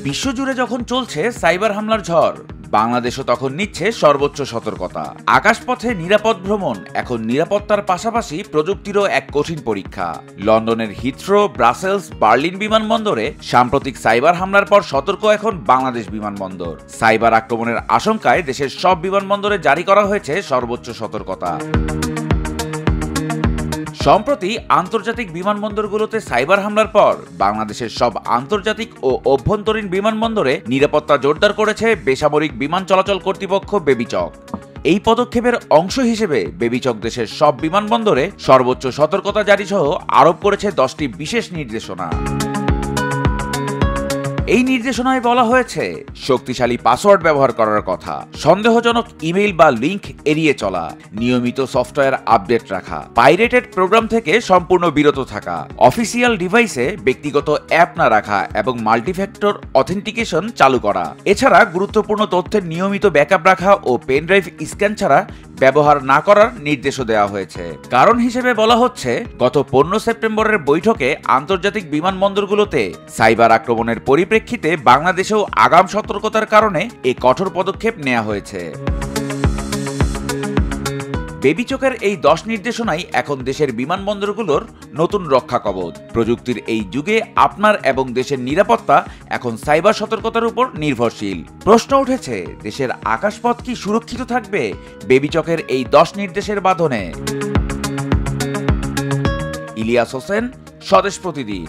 বিশ্বজুড়ে যখন চলছে সাইবার হামলার ঝড়, বাংলাদেশও তখন নিচ্ছে সর্বোচ্চ সতর্কতা। আকাশপথে নিরাপদ ভ্রমণ এখন নিরাপত্তার পাশাপাশি প্রযুক্তিরও এক কঠিন পরীক্ষা। লন্ডনের হিথ্রো, ব্রাসেলস, বার্লিন বিমানবন্দরে সাম্প্রতিক সাইবার হামলার পর সতর্ক এখন বাংলাদেশ বিমানবন্দর। সাইবার আক্রমণের আশঙ্কায় দেশের সব বিমানবন্দরে জারি করা হয়েছে সর্বোচ্চ সতর্কতা। সম্প্রতি আন্তর্জাতিক বিমানবন্দরগুলোতে সাইবার হামলার পর বাংলাদেশের সব আন্তর্জাতিক ও অভ্যন্তরীণ বিমানবন্দরে নিরাপত্তা জোরদার করেছে বেসামরিক বিমান চলাচল কর্তৃপক্ষ বেবিচক। এই পদক্ষেপের অংশ হিসেবে বেবিচক দেশের সব বিমানবন্দরে সর্বোচ্চ সতর্কতা জারি সহ আরোপ করেছে 10টি বিশেষ নির্দেশনা। এই নির্দেশনায় বলা হয়েছে শক্তিশালী পাসওয়ার্ড ব্যবহার করার কথা, সন্দেহজনক ইমেইল বা লিংক এড়িয়ে চলা, নিয়মিত সফটওয়্যার আপডেট রাখা, পাইরেটেড প্রোগ্রাম থেকে সম্পূর্ণ বিরত থাকা, অফিসিয়াল ডিভাইসে ব্যক্তিগত অ্যাপ না রাখা এবং মাল্টিফ্যাক্টর অথেন্টিকেশন চালু করা। এছাড়া গুরুত্বপূর্ণ তথ্যের নিয়মিত ব্যাকআপ রাখা ও পেনড্রাইভ স্ক্যান ছাড়া ব্যবহার না করার নির্দেশও দেওয়া হয়েছে। কারণ হিসেবে বলা হচ্ছে, গত 15 সেপ্টেম্বরের বৈঠকে আন্তর্জাতিক বিমানবন্দরগুলোতে সাইবার আক্রমণের পরিপ্রেক্ষিতে বাংলাদেশেও আগাম সতর্কতার কারণে এই কঠোর পদক্ষেপ নেওয়া হয়েছে। বেবিচকের এই 10 নির্দেশনাই এখন দেশের বিমানবন্দরগুলোর নতুন রক্ষা কবচ। প্রযুক্তির এই যুগে আপনার এবং দেশের নিরাপত্তা এখন সাইবার সতর্কতার উপর নির্ভরশীল। প্রশ্ন উঠেছে, দেশের আকাশপথ কি সুরক্ষিত থাকবে বেবিচকের এই 10 নির্দেশের বাঁধনে? ইলিয়াস হোসেন, স্বদেশ প্রতিদিন।